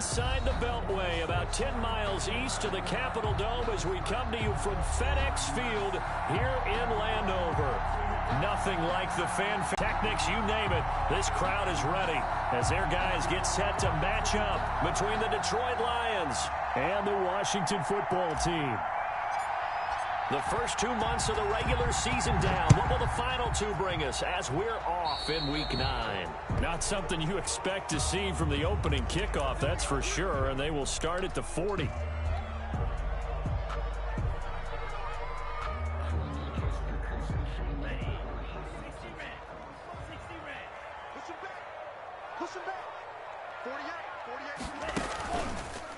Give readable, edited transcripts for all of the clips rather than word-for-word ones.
inside the Beltway, about 10 miles east of the Capitol Dome as we come to you from FedEx Field here in Landover. Nothing like the fan techniques, you name it. This crowd is ready as their guys get set to match up between the Detroit Lions and the Washington football team. The first 2 months of the regular season down. What will the final two bring us as we're off in Week 9? Not something you expect to see from the opening kickoff, that's for sure, and they will start at the 40.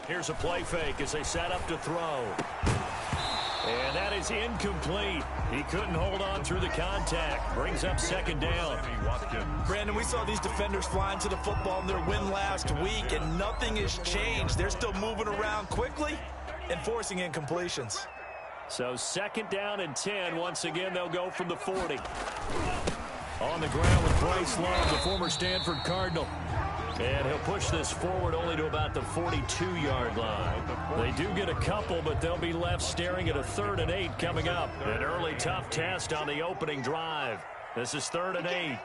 Here's a play fake as they set up to throw. And that is incomplete. He couldn't hold on through the contact. Brings up second down. Brandon, we saw these defenders flying to the football in their win last week, and nothing has changed. They're still moving around quickly and forcing incompletions. So second down and 10. Once again, they'll go from the 40. On the ground with Bryce Love, the former Stanford Cardinal. And he'll push this forward only to about the 42-yard line. They do get a couple, but they'll be left staring at a 3rd and 8 coming up. An early tough test on the opening drive. This is 3rd and 8.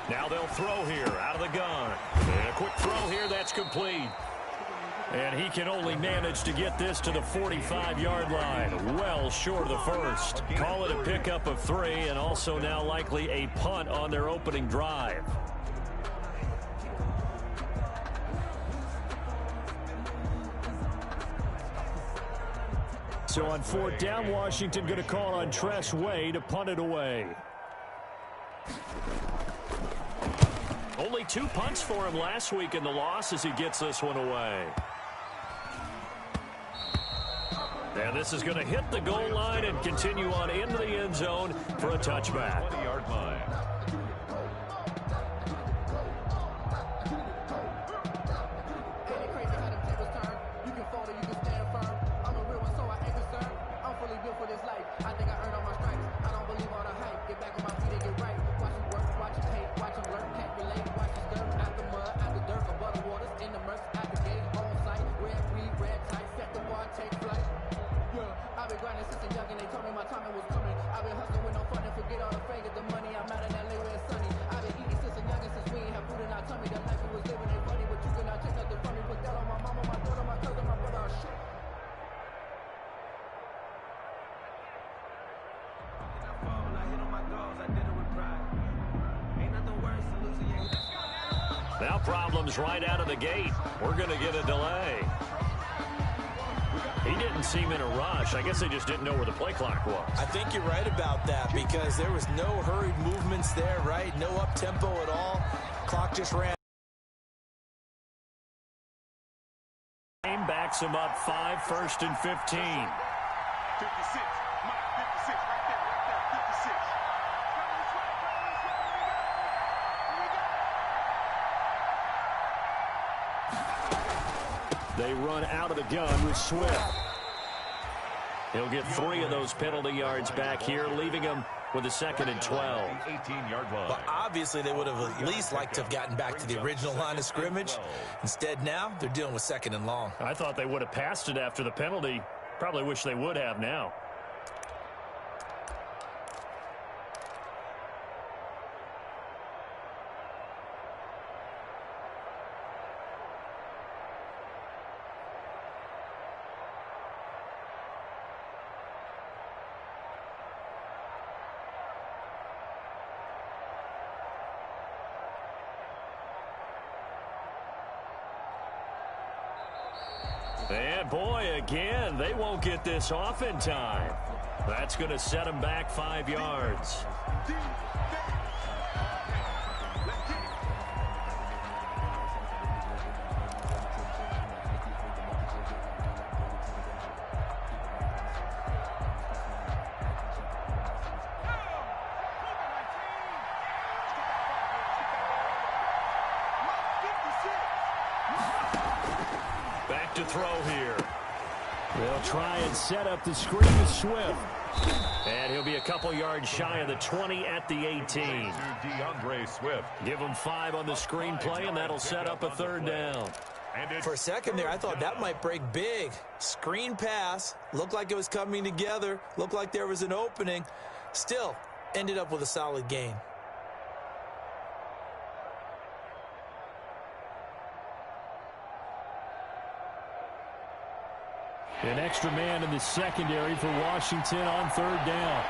Now they'll throw here out of the gun. And a quick throw here, that's complete. And he can only manage to get this to the 45-yard line, well short of the first. Call it a pickup of 3, and also now likely a punt on their opening drive. So on 4th down, Washington going to call on Tress Way to punt it away. Only 2 punts for him last week in the loss as he gets this one away. And this is going to hit the goal line and continue on into the end zone for a touchback. 20-yard line. Now problems right out of the gate. We're going to get a delay. He didn't seem in a rush. I guess they just didn't know where the play clock was. I think you're right about that because there was no hurried movements there, right? No up-tempo at all. Clock just ran. Game backs him up 5, 1st and 15. 56. Mike, 56. Right there, 56. They run out of the gun with Swift. He'll get 3 of those penalty yards back here, leaving him with a 2nd and 12. 18-yard line. Well, obviously, they would have at least liked to have gotten back to the original line of scrimmage. Instead, now, they're dealing with 2nd and long. I thought they would have passed it after the penalty. Probably wish they would have now. And boy, again, they won't get this off in time. That's going to set them back 5 yards. Back to throw here. They'll try and set up the screen with Swift. And he'll be a couple yards shy of the 20 at the 18. Give him 5 on the screenplay, and that'll set up a third down. For a second there, I thought that might break big. Screen pass. Looked like it was coming together. Looked like there was an opening. Still, ended up with a solid gain. An extra man in the secondary for Washington on third down.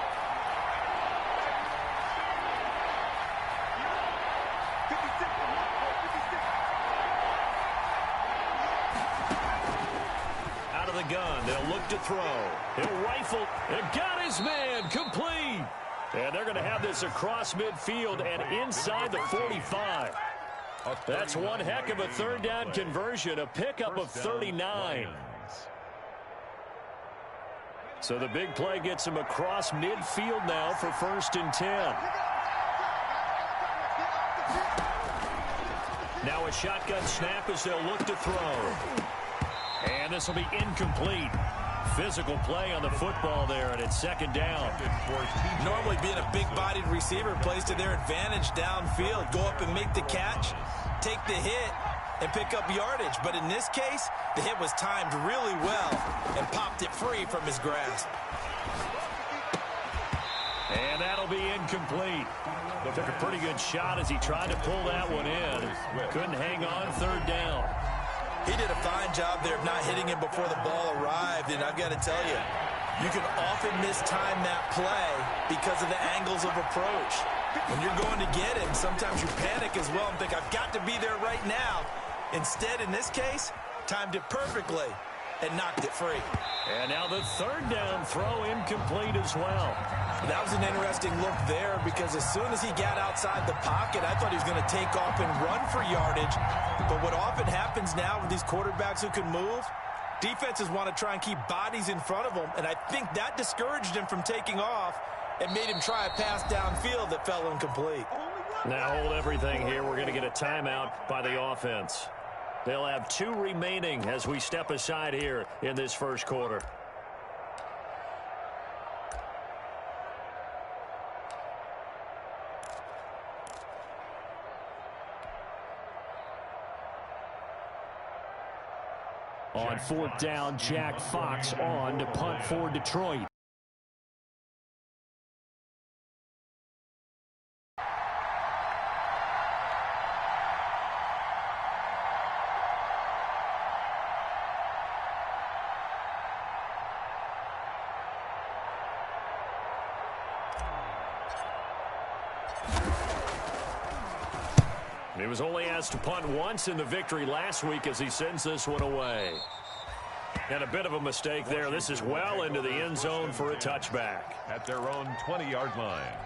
Out of the gun, they'll look to throw. He'll rifle and got his man complete. And they're going to have this across midfield and inside the 45. That's one heck of a third down conversion, a pickup of 39. So the big play gets him across midfield now for 1st and 10. Now a shotgun snap as they'll look to throw. And this will be incomplete. Physical play on the football there, and it's 2nd down. Normally being a big-bodied receiver plays to their advantage downfield. Go up and make the catch, take the hit, and pick up yardage. But in this case, the hit was timed really well and popped it free from his grasp. And that'll be incomplete. Took a pretty good shot as he tried to pull that one in. Couldn't hang on 3rd down. He did a fine job there of not hitting him before the ball arrived. And I've got to tell you, you can often mistime that play because of the angles of approach. When you're going to get him, sometimes you panic as well and think, I've got to be there right now. Instead, in this case, timed it perfectly and knocked it free. And now the 3rd down throw incomplete as well. That was an interesting look there because as soon as he got outside the pocket, I thought he was going to take off and run for yardage. But what often happens now with these quarterbacks who can move, defenses want to try and keep bodies in front of them, and I think that discouraged him from taking off and made him try a pass downfield that fell incomplete. Now hold everything here. We're going to get a timeout by the offense. They'll have 2 remaining as we step aside here in this first quarter. On 4th down, Jack Fox on to punt for Detroit. He was only asked to punt once in the victory last week as he sends this one away. And a bit of a mistake there. This is well into the end zone for a touchback. At their own 20-yard line.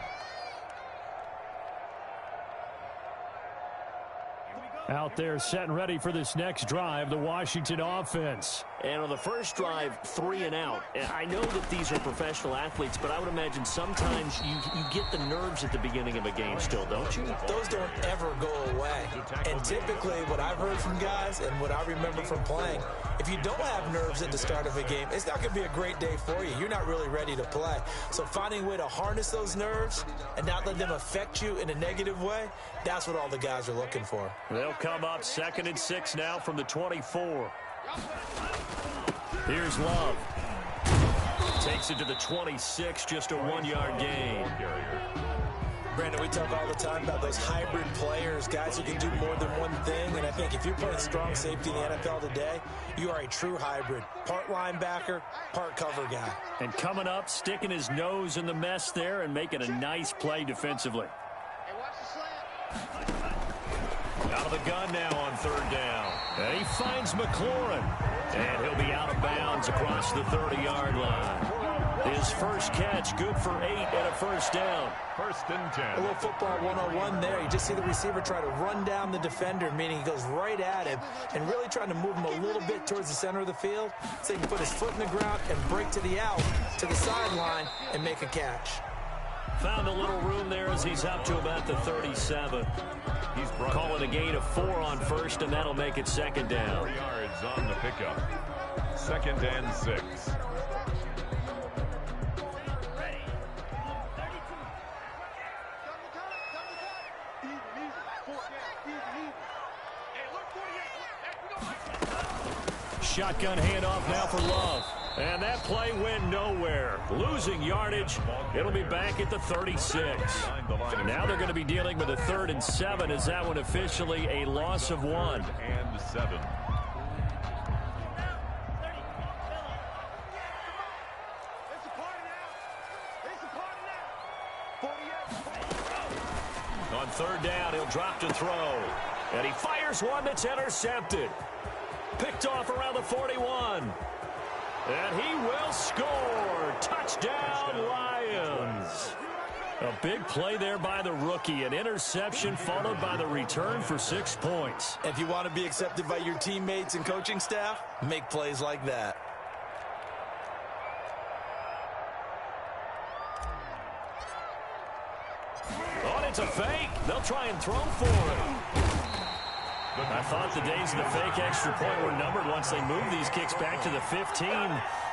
Out there set and ready for this next drive, the Washington offense. And on the first drive, 3 and out. And I know that these are professional athletes, but I would imagine sometimes you get the nerves at the beginning of a game still, don't you? Those don't ever go away. And typically what I've heard from guys and what I remember from playing, if you don't have nerves at the start of a game, it's not going to be a great day for you. You're not really ready to play. So finding a way to harness those nerves and not let them affect you in a negative way, that's what all the guys are looking for. They'll come up 2nd and 6 now from the 24. Here's Love. Takes it to the 26, just a 1-yard gain. Brandon, we talk all the time about those hybrid players, guys who can do more than one thing. And I think if you're playing strong safety in the NFL today, you are a true hybrid. Part linebacker, part cover guy. And coming up, sticking his nose in the mess there and making a nice play defensively. Out of the gun now on 3rd down. And he finds McLaurin. And he'll be out of bounds across the 30-yard line. His first catch, good for 8 and a 1st down. 1st and 10. A little football 101 there. You just see the receiver try to run down the defender, meaning he goes right at him and really trying to move him a little bit towards the center of the field so he can put his foot in the ground and break to the out, to the sideline, and make a catch. Found a little room there as he's up to about the 37. He's calling a gain of 4 on 1st, and that'll make it 2nd down. 4 yards on the pickup. 2nd and 6. shotgun handoff now for Love. And that play went nowhere. Losing yardage. It'll be back at the 36. Now they're going to be dealing with a 3rd and 7 as that one officially a loss of 1. And 7. On 3rd down, he'll drop to throw. And he fires one that's intercepted. Picked off around the 41. And he will score. Touchdown, Lions. A big play there by the rookie. An interception followed by the return for 6 points. If you want to be accepted by your teammates and coaching staff, make plays like that. Oh, it's a fake. They'll try and throw for it. I thought the days of the fake extra point were numbered once they moved these kicks back to the 15.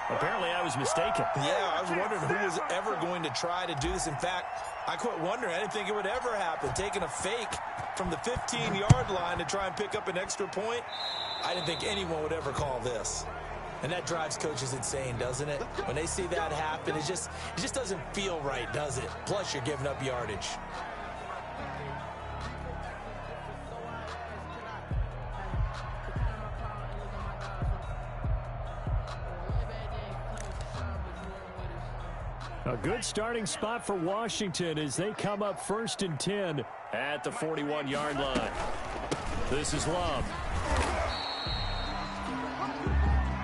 Apparently, I was mistaken. Yeah, I was wondering who was ever going to try to do this. In fact, I quit wondering. I didn't think it would ever happen. Taking a fake from the 15-yard line to try and pick up an extra point, I didn't think anyone would ever call this. And that drives coaches insane, doesn't it? When they see that happen, it just doesn't feel right, does it? Plus, you're giving up yardage. A good starting spot for Washington as they come up 1st and 10 at the 41-yard line. This is Love.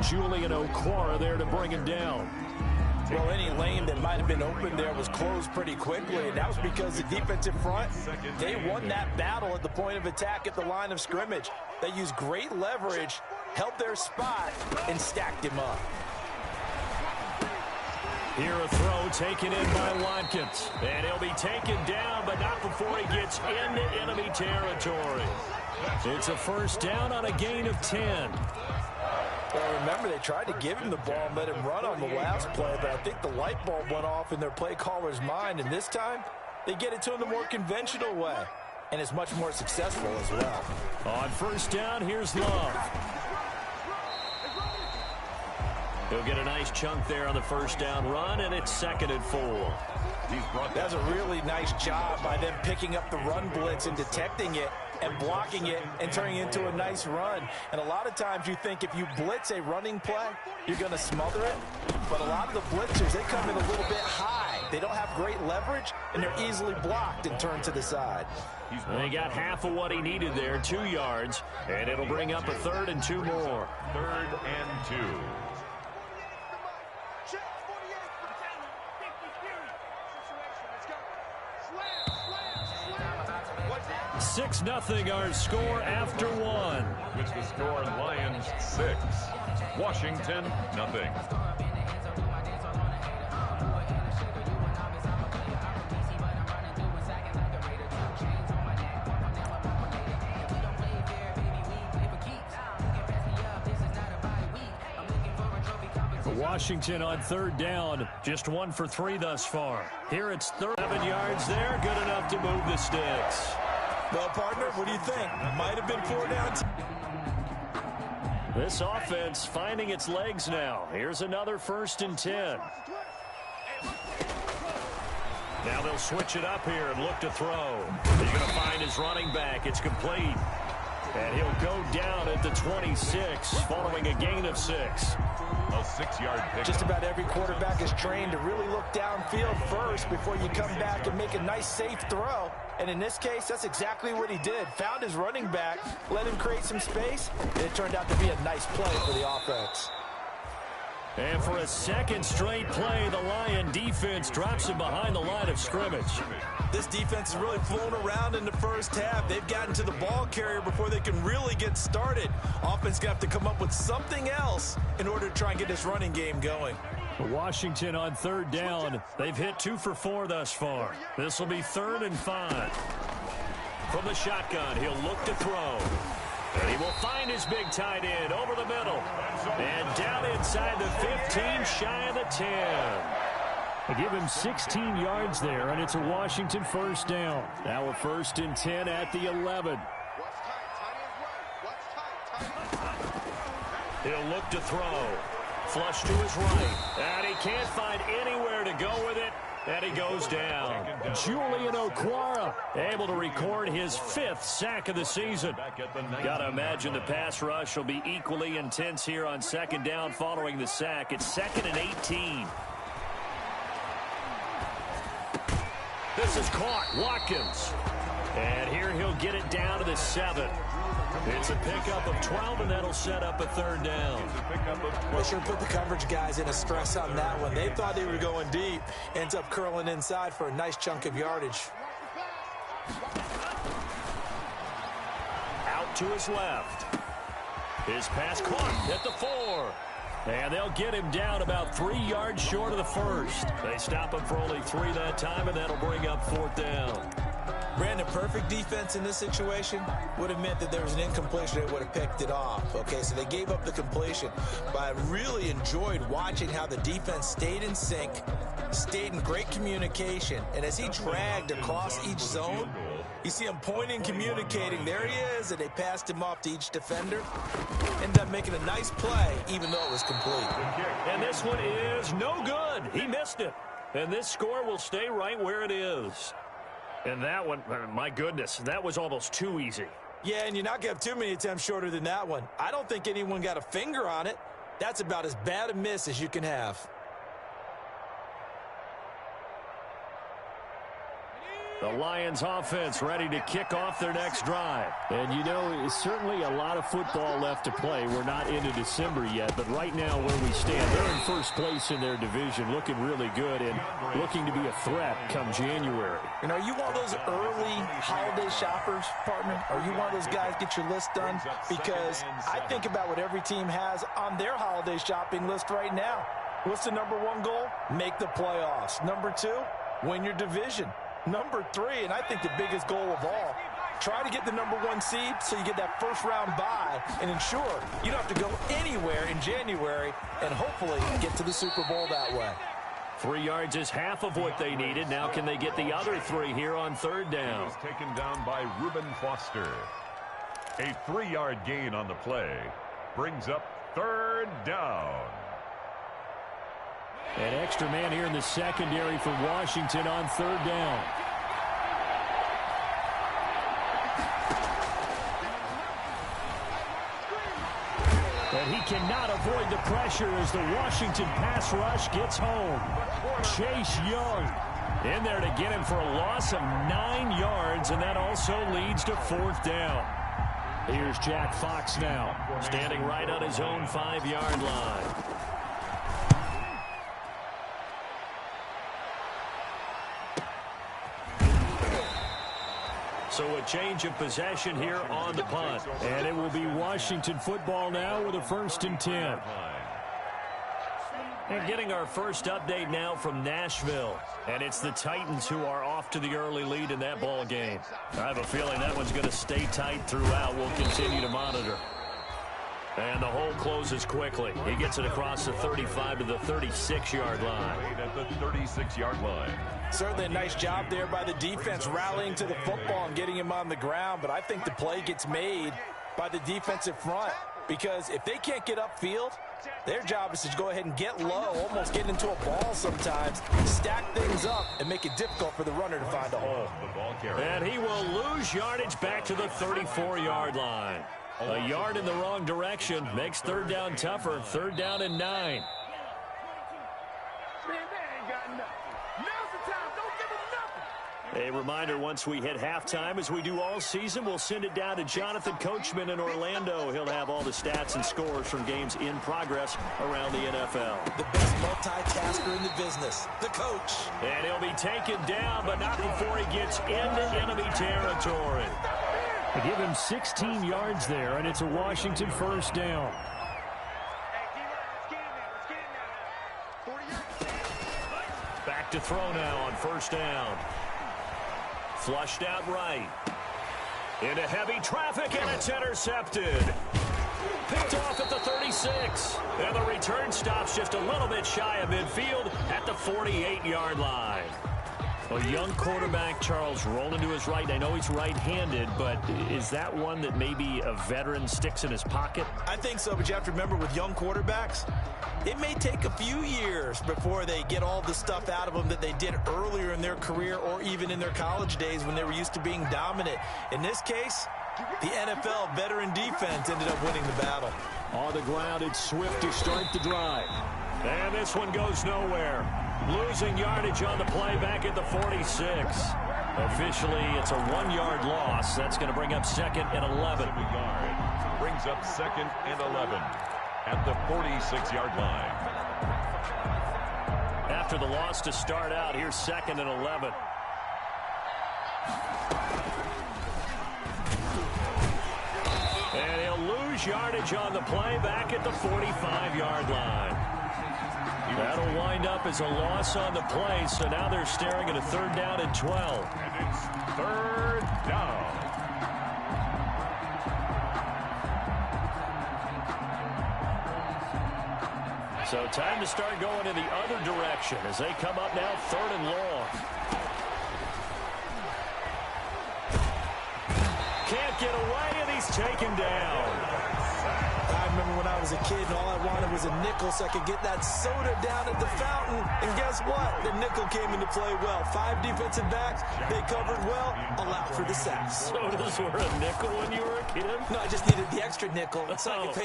Julian Okwara there to bring him down. Well, any lane that might have been open there was closed pretty quickly, and that was because the defensive front, they won that battle at the point of attack at the line of scrimmage. They used great leverage, held their spot, and stacked him up. Here a throw taken in by Watkins. And he'll be taken down, but not before he gets into enemy territory. It's a 1st down on a gain of 10. Well, remember, they tried to give him the ball and let him run on the last play, but I think the light bulb went off in their play caller's mind, and this time they get it to him the more conventional way, and it's much more successful as well. On 1st down, here's Love. He'll get a nice chunk there on the 1st down run, and it's 2nd and 4. That's a really nice job by them picking up the run blitz and detecting it and blocking it and turning it into a nice run. And a lot of times you think if you blitz a running play, you're going to smother it. But a lot of the blitzers, they come in a little bit high. They don't have great leverage, and they're easily blocked and turned to the side. He got half of what he needed there, 2 yards, and it'll bring up a 3rd and 2 more. 3rd and 2. 6-0 our score after 1. With the score, Lions 6, Washington 0. Washington on 3rd down, just 1 for 3 thus far. Here it's 7 yards there, good enough to move the sticks. Well, partner, what do you think? Might have been 4 down. This offense finding its legs now. Here's another 1st and 10. Now they'll switch it up here and look to throw. He's going to find his running back. It's complete. And he'll go down at the 26 following a gain of 6. A 6-yard pick. Just about every quarterback is trained to really look downfield first before you come back and make a nice, safe throw. And in this case, that's exactly what he did. Found his running back, let him create some space, and it turned out to be a nice play for the offense. And for a 2nd straight play, the Lion defense drops him behind the line of scrimmage. This defense is really flown around in the first half. They've gotten to the ball carrier before they can really get started. Offense going to have to come up with something else in order to try and get this running game going. Washington on 3rd down. They've hit 2 for 4 thus far. This will be 3rd and 5. From the shotgun, he'll look to throw. And he will find his big tight end over the middle. And down inside the 15, shy of the 10. They give him 16 yards there, and it's a Washington 1st down. Now a 1st and 10 at the 11. He'll look to throw. Flush to his right. And he can't find anywhere to go with it. And he goes down. Julian Okwara able to record his 5th sack of the season. Got to imagine the pass rush will be equally intense here on 2nd down following the sack. It's 2nd and 18. This is caught. Watkins. And here he'll get it down to the 7. It's a pickup of 12, and that'll set up a 3rd down. They sure put the coverage guys in a stress on that one. They thought they were going deep. Ends up curling inside for a nice chunk of yardage. Out to his left. His pass caught at the 4. And they'll get him down about 3 yards short of the 1st. They stop him for only 3 that time, and that'll bring up 4th down. Brandon, perfect defense in this situation would have meant that there was an incompletion that would have picked it off. Okay, so they gave up the completion. But I really enjoyed watching how the defense stayed in sync, stayed in great communication, and as he dragged across each zone, you see him pointing, communicating. There he is, and they passed him off to each defender. Ended up making a nice play, even though it was complete. And this one is no good. He missed it. And this score will stay right where it is. And that one, my goodness, that was almost too easy. Yeah, and you're not going to have too many attempts shorter than that one. I don't think anyone got a finger on it. That's about as bad a miss as you can have. The Lions offense ready to kick off their next drive. And, you know, it's certainly a lot of football left to play. We're not into December yet, but right now where we stand, they're in first place in their division, looking really good and looking to be a threat come January. And are you one of those early holiday shoppers, partner? Are you one of those guys get your list done? Because I think about what every team has on their holiday shopping list right now. What's the #1 goal? Make the playoffs. #2, win your division. #3, and I think the biggest goal of all, try to get the #1 seed so you get that first-round bye and ensure you don't have to go anywhere in January and hopefully get to the Super Bowl that way. 3 yards is half of what they needed. Now can they get the other 3 here on 3rd down? He's taken down by Reuben Foster. A 3-yard gain on the play brings up 3rd down. An extra man here in the secondary for Washington on 3rd down. And he cannot avoid the pressure as the Washington pass rush gets home. Chase Young in there to get him for a loss of 9 yards, and that also leads to 4th down. Here's Jack Fox now, standing right on his own 5-yard line. So a change of possession here on the punt. And it will be Washington football now with a 1st and 10. And getting our first update now from Nashville. And it's the Titans who are off to the early lead in that ball game. I have a feeling that one's going to stay tight throughout. We'll continue to monitor. And the hole closes quickly. He gets it across the 35 to the 36-yard line. At the 36-yard line. Certainly a nice job there by the defense rallying to the football and getting him on the ground, but I think the play gets made by the defensive front because if they can't get upfield, their job is to go ahead and get low, almost get into a ball sometimes, stack things up, and make it difficult for the runner to find a hole. And he will lose yardage back to the 34-yard line. A yard in the wrong direction makes 3rd down tougher. 3rd down and 9. A reminder, once we hit halftime, as we do all season, we'll send it down to Jonathan Coachman in Orlando. He'll have all the stats and scores from games in progress around the NFL. The best multitasker in the business, the coach. And he'll be taken down, but not before he gets into enemy territory. They give him 16 yards there, and it's a Washington 1st down. Back to throw now on 1st down. Flushed out right. Into heavy traffic, and it's intercepted. Picked off at the 36. And the return stops just a little bit shy of midfield at the 48-yard line. A young quarterback, Charles, rolling to his right. I know he's right-handed, but is that one that maybe a veteran sticks in his pocket? I think so, but you have to remember with young quarterbacks, it may take a few years before they get all the stuff out of them that they did earlier in their career or even in their college days when they were used to being dominant. In this case, the NFL veteran defense ended up winning the battle. On the ground, it's Swift to start the drive. And this one goes nowhere. Losing yardage on the play back at the 46. Officially, it's a 1-yard loss. That's going to bring up 2nd and 11. Brings up 2nd and 11 at the 46-yard line. After the loss to start out, here's 2nd and 11. And he'll lose yardage on the play back at the 45-yard line. That'll wind up as a loss on the play, so now they're staring at a 3rd down and 12. And it's 3rd down. So time to start going in the other direction as they come up now 3rd and long. Can't get away, and he's taken down. I remember when I was a kid and all I wanted was a nickel so I could get that soda down at the fountain. And guess what? The nickel came into play well. 5 defensive backs, they covered well, allowed for the sacks. Sodas were a nickel when you were a kid? No, I just needed the extra nickel so I could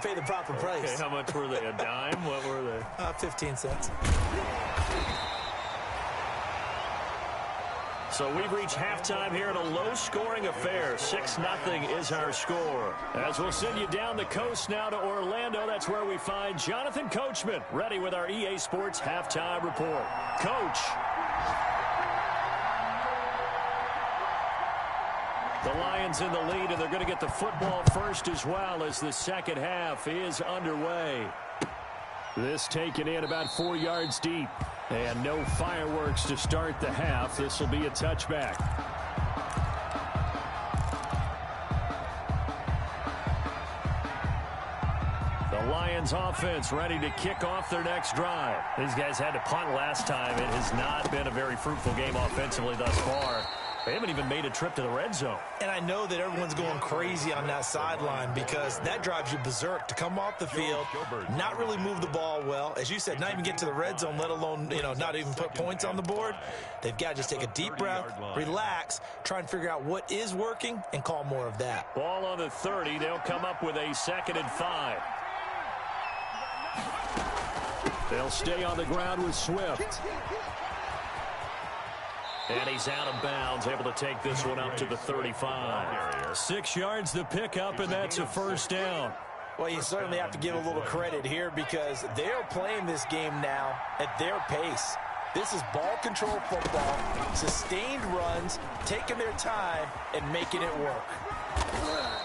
pay the proper price. Okay, how much were they? A dime? What were they? 15 cents. So we've reached halftime here in a low-scoring affair. 6-0 is our score. As we'll send you down the coast now to Orlando, that's where we find Jonathan Coachman, ready with our EA Sports halftime report. Coach. The Lions in the lead, and they're going to get the football first as well as the second half is underway. This taken in about 4 yards deep. And no fireworks to start the half. This will be a touchback. The Lions offense ready to kick off their next drive. These guys had to punt last time. It has not been a very fruitful game offensively thus far. They haven't even made a trip to the red zone. And I know that everyone's going crazy on that sideline because that drives you berserk to come off the field, not really move the ball well. As you said, not even get to the red zone, let alone, not even put points on the board. They've got to just take a deep breath, relax, try and figure out what is working, and call more of that. Ball on the 30. They'll come up with a 2nd and 5. They'll stay on the ground with Swift. And he's out of bounds, able to take this one up to the 35. 6 yards to pick up, and that's a 1st down. Well, you certainly have to give a little credit here because they're playing this game now at their pace. This is ball control football, sustained runs, taking their time, and making it work.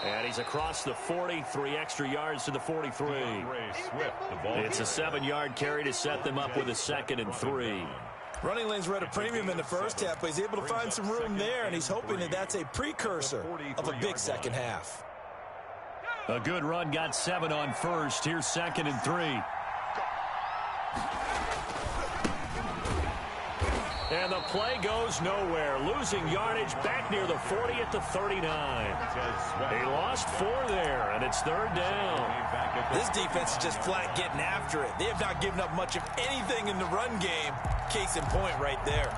And he's across the 40, 3 extra yards to the 43. It's a 7-yard carry to set them up with a 2nd and 3. Running lanes were at a premium in the first half, but he's able to find some room there, and he's hoping that that's a precursor of a big second half. A good run, got 7 on first. Here's 2nd and 3. And the play goes nowhere. Losing yardage back near the 40 at the 39. They lost 4 there, and it's 3rd down. This defense is just flat getting after it. They have not given up much of anything in the run game. Case in point right there.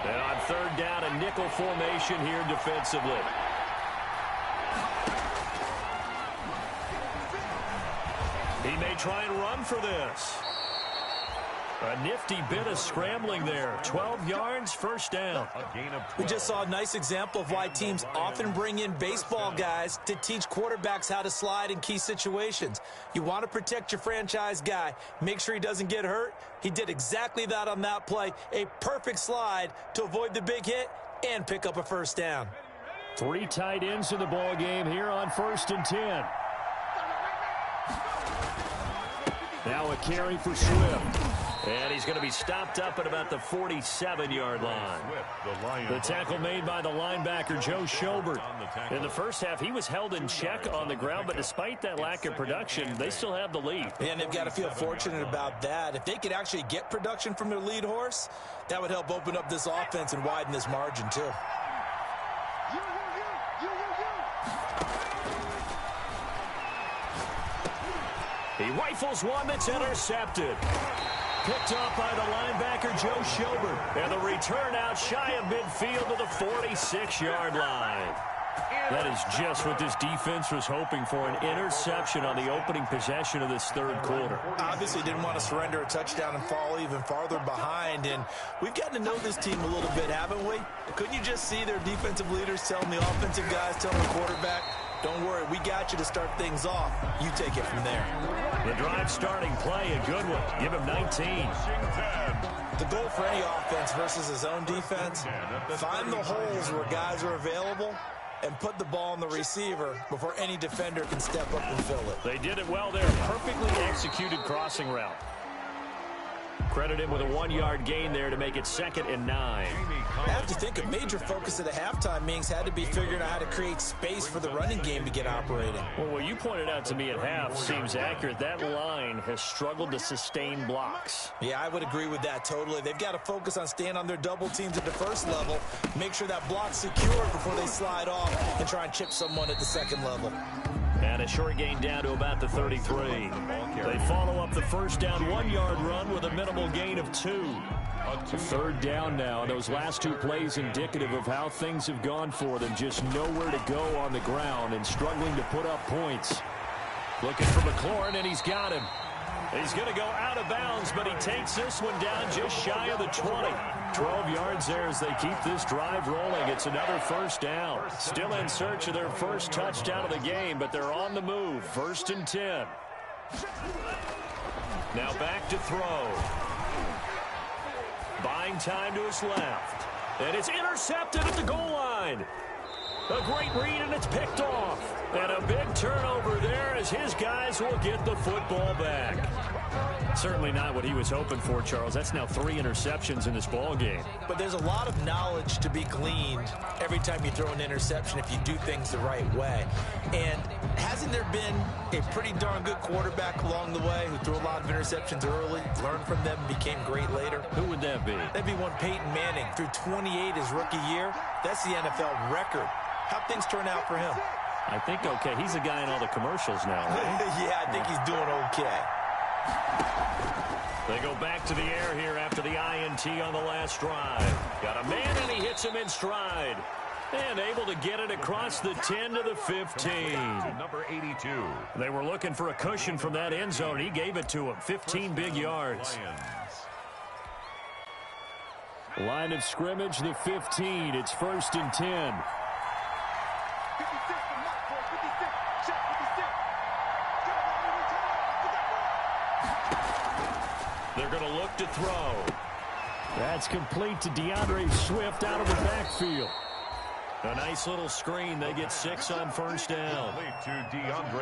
And on 3rd down, a nickel formation here defensively. He may try and run for this. A nifty bit of scrambling there. 12 yards, 1st down. We just saw a nice example of why teams often bring in baseball guys to teach quarterbacks how to slide in key situations. You want to protect your franchise guy. Make sure he doesn't get hurt. He did exactly that on that play. A perfect slide to avoid the big hit and pick up a 1st down. 3 tight ends in the ball game here on 1st and 10. Now a carry for Swift. And he's going to be stopped up at about the 47-yard line. The tackle made by the linebacker, Joe Schobert. In the first half, he was held in check on the ground, but despite that lack of production, they still have the lead. And they've got to feel fortunate about that. If they could actually get production from their lead horse, that would help open up this offense and widen this margin, too. He rifles one that's intercepted. Picked off by the linebacker, Joe Schobert. And the return out shy of midfield to the 46-yard line. That is just what this defense was hoping for, an interception on the opening possession of this third quarter. Obviously didn't want to surrender a touchdown and fall even farther behind, and we've gotten to know this team a little bit, haven't we? Couldn't you just see their defensive leaders telling the offensive guys, telling the quarterback, don't worry, we got you to start things off. You take it from there. The drive starting play, a good one. Give him 19. The goal for any offense versus his own defense, find the holes where guys are available and put the ball on the receiver before any defender can step up and fill it. They did it well there. Perfectly executed crossing route. Credit him with a 1-yard gain there to make it 2nd and 9. I have to think a major focus at the halftime meetings had to be figuring out how to create space for the running game to get operating. Well, what you pointed out to me at half seems accurate. That line has struggled to sustain blocks. Yeah, I would agree with that totally. They've got to focus on staying on their double teams at the first level, make sure that block's secured before they slide off and try and chip someone at the second level. And a short gain down to about the 33. They follow up the first down 1-yard run with a minimal gain of 2. Third down now. Those last 2 plays indicative of how things have gone for them. Just nowhere to go on the ground and struggling to put up points. Looking for McLaurin, and he's got him. He's going to go out of bounds, but he takes this one down just shy of the 20. 12 yards there as they keep this drive rolling. It's another first down. Still in search of their first touchdown of the game, but they're on the move. 1st and 10. Now back to throw. Buying time to his left. And it's intercepted at the goal line. A great read, and it's picked off. And a big turnover there as his guys will get the football back. Certainly not what he was hoping for, Charles. That's now 3 interceptions in this ball game. But there's a lot of knowledge to be gleaned every time you throw an interception if you do things the right way. And hasn't there been a pretty darn good quarterback along the way who threw a lot of interceptions early, learned from them, and became great later? Who would that be? That'd be one Peyton Manning. Threw 28 his rookie year. That's the NFL record. How'd things turn out for him? I think okay. He's a guy in all the commercials now, right? Yeah, I think he's doing okay. They go back to the air here after the INT on the last drive. Got a man, and he hits him in stride. And able to get it across the 10 to the 15. Number 82. They were looking for a cushion from that end zone. He gave it to him. 15 big yards. Line of scrimmage, the 15. It's 1st and 10. They're going to look to throw. That's complete to DeAndre Swift out of the backfield. A nice little screen. They get 6 on 1st down.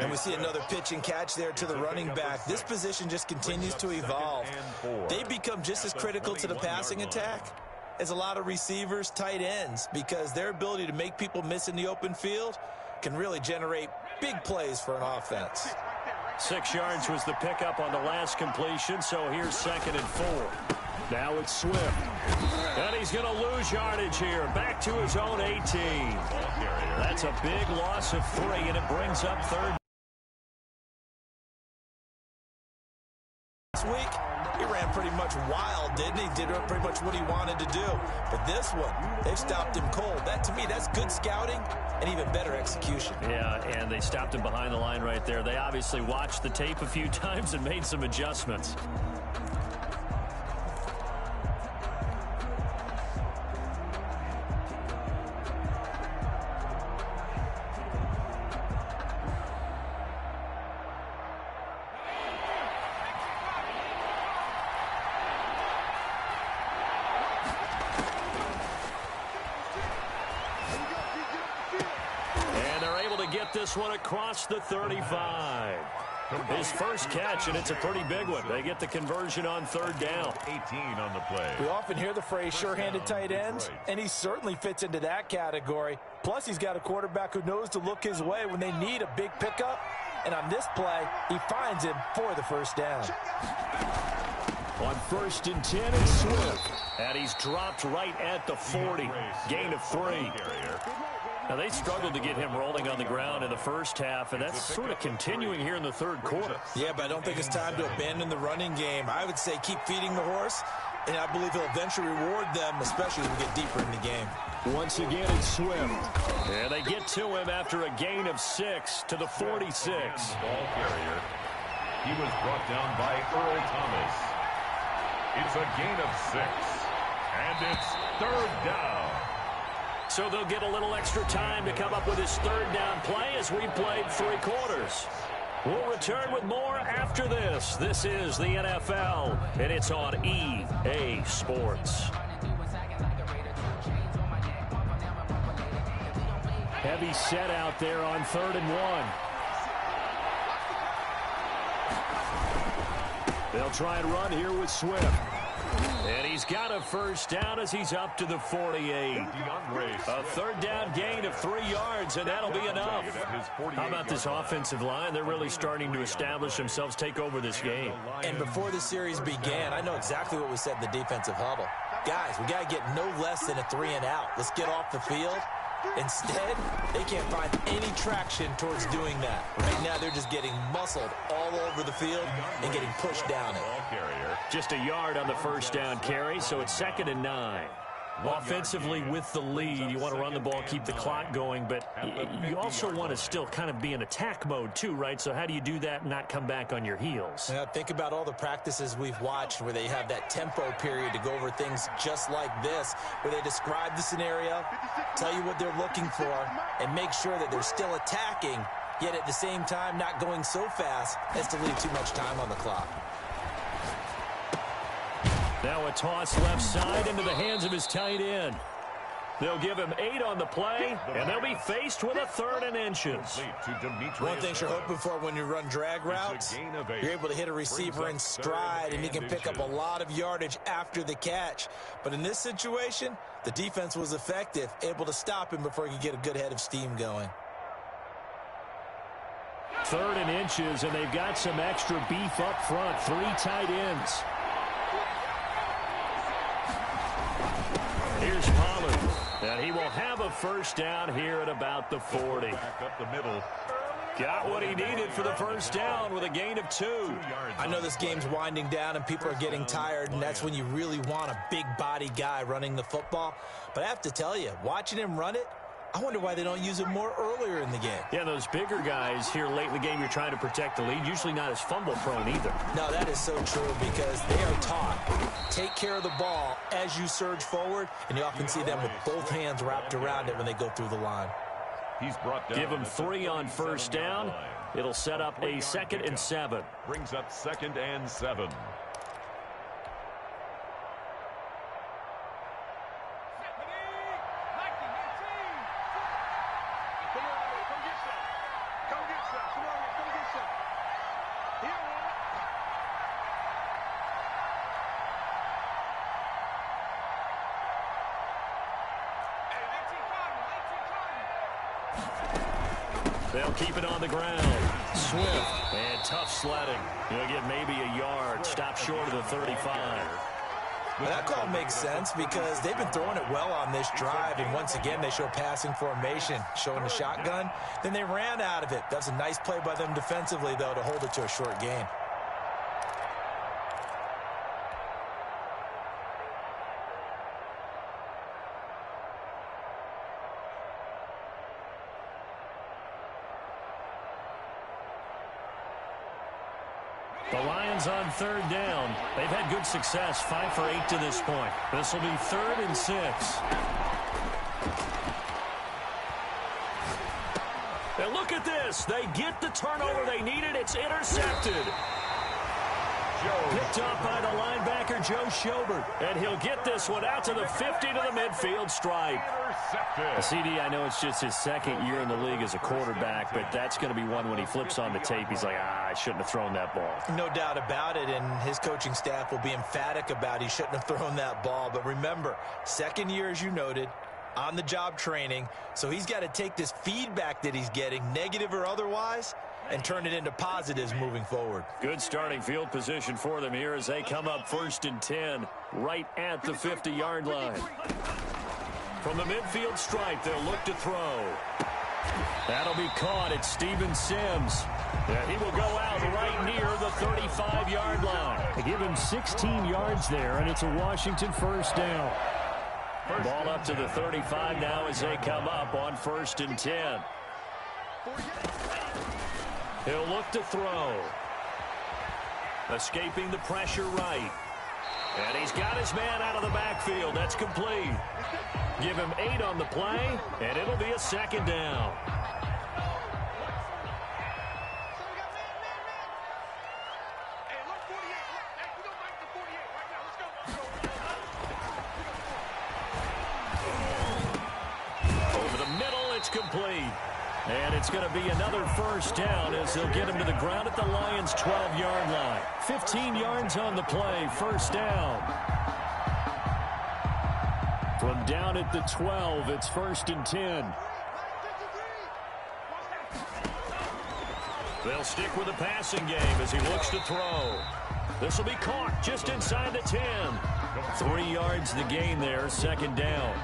And we see another pitch and catch there to the running back. This position just continues to evolve. They become just as critical to the passing attack as a lot of receivers, tight ends, because their ability to make people miss in the open field can really generate big plays for an offense. 6 yards was the pickup on the last completion, so here's 2nd and 4. Now it's Swift. And he's going to lose yardage here. Back to his own 18. That's a big loss of 3, and it brings up 3rd. This week, he ran pretty much wild, didn't he? Did pretty much what he wanted to do. But this one, they've stopped him cold. That, to me, that's good scouting and even better execution. Yeah, and they stopped him behind the line right there. They obviously watched the tape a few times and made some adjustments. This one across the 35. His first catch, and it's a pretty big one. They get the conversion on third down. 18 on the play. We often hear the phrase sure-handed tight ends, and he certainly fits into that category. Plus, he's got a quarterback who knows to look his way when they need a big pickup. And on this play, he finds him for the first down. On 1st and 10, it's Swift. And he's dropped right at the 40. Gain of 3. Now, they struggled to get him rolling on the ground in the first half, and that's sort of continuing here in the third quarter. Yeah, but I don't think it's time to abandon the running game. I would say keep feeding the horse, and I believe he'll eventually reward them, especially as we get deeper in the game. Once again, it's Swift. And they get to him after a gain of 6 to the 46. Ball carrier. He was brought down by Earl Thomas. It's a gain of 6. And it's third down. So they'll get a little extra time to come up with his third down play as we played 3 quarters. We'll return with more after this. This is the NFL, and it's on EA Sports. Heavy set out there on 3rd and 1. They'll try and run here with Swift. And he's got a first down as he's up to the 48. A third down gain of 3 yards, and that'll be enough. How about this offensive line? They're really starting to establish themselves, take over this game. And before the series began, I know exactly what we said in the defensive huddle. Guys, we got to get no less than a 3 and out. Let's get off the field. Instead, they can't find any traction towards doing that. Right now, they're just getting muscled all over the field and getting pushed down it. Just a yard on the first down carry, so it's 2nd and 9. Offensively with the lead, you want to run the ball, keep the clock going, but you also want to still kind of be in attack mode too, right? So how do you do that and not come back on your heels? Now, think about all the practices we've watched where they have that tempo period to go over things just like this, where they describe the scenario, tell you what they're looking for, and make sure that they're still attacking, yet at the same time not going so fast as to leave too much time on the clock. Now a toss left side into the hands of his tight end. They'll give him 8 on the play, and they'll be faced with a 3rd and inches. One thing you're hoping for when you run drag routes, you're able to hit a receiver in stride, and he can pick up a lot of yardage after the catch. But in this situation, the defense was effective, able to stop him before he could get a good head of steam going. 3rd and inches, and they've got some extra beef up front. 3 tight ends. Here's Pollard, and he will have a first down here at about the 40. Back up the middle. Got what he needed for the first down with a gain of 2. I know this game's winding down and people are getting tired, and that's when you really want a big body guy running the football. But I have to tell you, watching him run it, I wonder why they don't use him more earlier in the game. Yeah, those bigger guys here late in the game, you're trying to protect the lead, usually not as fumble prone either. No, that is so true because they are taught. Take care of the ball as you surge forward, and you often see them with both hands wrapped around it when they go through the line. He's brought down. Give him 3 on first down. It'll set up a 2nd and 7. Brings up 2nd and 7. They'll keep it on the ground. Swift and tough sledding. He'll get maybe a yard. Stop short of the 35. Well, that call makes sense because they've been throwing it well on this drive, and once again they show passing formation, showing the shotgun. Then they ran out of it. That's a nice play by them defensively, though, to hold it to a short gain. The Lions on 3rd down. They've had good success, 5 for 8 to this point. This will be 3rd and 6. And look at this. They get the turnover they needed. It's intercepted. Picked off by the linebacker, Joe Schobert. And he'll get this one out to the 50 to the midfield stripe. CD, I know it's just his second year in the league as a quarterback, but that's going to be one when he flips on the tape. He's like, I shouldn't have thrown that ball. No doubt about it, and his coaching staff will be emphatic about he shouldn't have thrown that ball. But remember, second year, as you noted, on-the-job training, so he's got to take this feedback that he's getting, negative or otherwise, and turn it into positives moving forward. Good starting field position for them here as they come up 1st and 10, right at the 50-yard line. From the midfield stripe, they'll look to throw. That'll be caught at Steven Sims. Yeah, he will go out right near the 35-yard line. They give him 16 yards there, and it's a Washington first down. Ball up to the 35 now as they come up on 1st and 10. He'll look to throw. Escaping the pressure right. And he's got his man out of the backfield. That's complete. Give him 8 on the play, and it'll be a second down. Over the middle, it's complete. And it's going to be another first down as they'll get him to the ground at the Lions' 12-yard line. 15 yards on the play, first down. From down at the 12, it's 1st and 10. They'll stick with the passing game as he looks to throw. This will be caught just inside the 10. 3 yards the gain there, second down.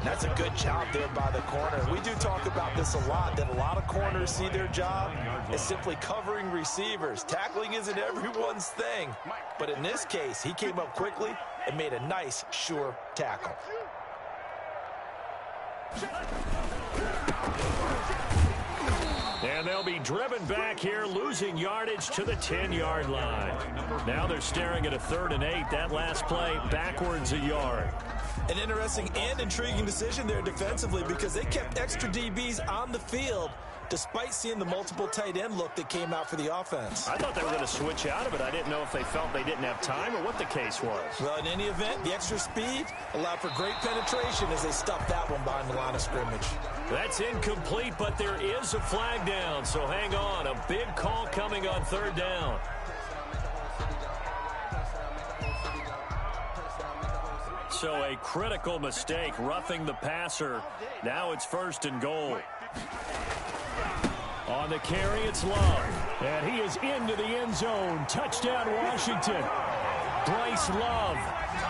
That's a good job there by the corner. We do talk about this a lot, that a lot of corners see their job as simply covering receivers. Tackling isn't everyone's thing. But in this case, he came up quickly and made a nice, sure tackle. And they'll be driven back here, losing yardage to the 10-yard line. Now they're staring at a 3rd and 8. That last play backwards a yard. An interesting and intriguing decision there defensively because they kept extra DBs on the field despite seeing the multiple tight end look that came out for the offense. I thought they were going to switch out of it. I didn't know if they felt they didn't have time or what the case was. Well, in any event, the extra speed allowed for great penetration as they stuffed that one behind the line of scrimmage. That's incomplete, but there is a flag down, so hang on. A big call coming on 3rd down. So a critical mistake, roughing the passer. Now it's 1st and goal. On the carry, it's Love. And he is into the end zone. Touchdown, Washington. Bryce Love,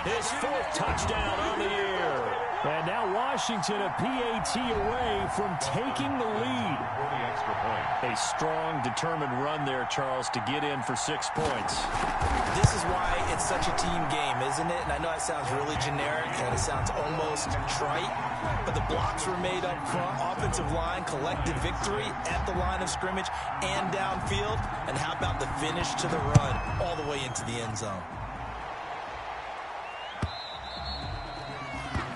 his 4th touchdown on the year. And now Washington a PAT away from taking the lead. A strong, determined run there, Charles, to get in for 6 points. This is why it's such a team game, isn't it? And I know it sounds really generic and it sounds almost trite, but the blocks were made up front. Offensive line, collective victory at the line of scrimmage and downfield. And how about the finish to the run all the way into the end zone?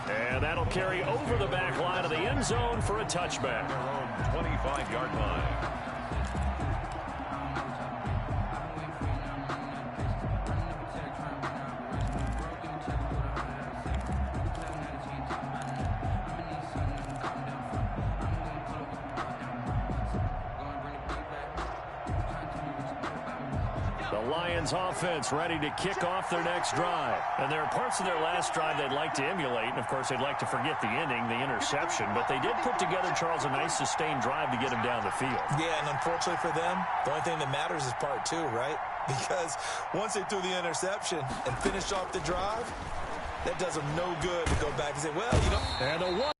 And that'll carry over the back line of the end zone for a touchback. 25-yard line. Lions offense ready to kick off their next drive. And there are parts of their last drive they'd like to emulate. And, of course, they'd like to forget the inning, the interception. But they did put together, Charles, a nice sustained drive to get him down the field. Yeah, and unfortunately for them, the only thing that matters is part 2, right? Because once they threw the interception and finished off the drive, that does them no good to go back and say, well, you know. And a one.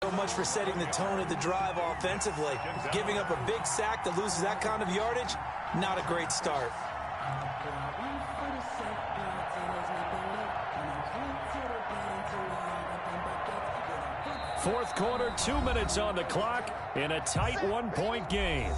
So much for setting the tone of the drive offensively. Giving up a big sack that loses that kind of yardage, not a great start. Fourth quarter, 2 minutes on the clock in a tight 1-point game.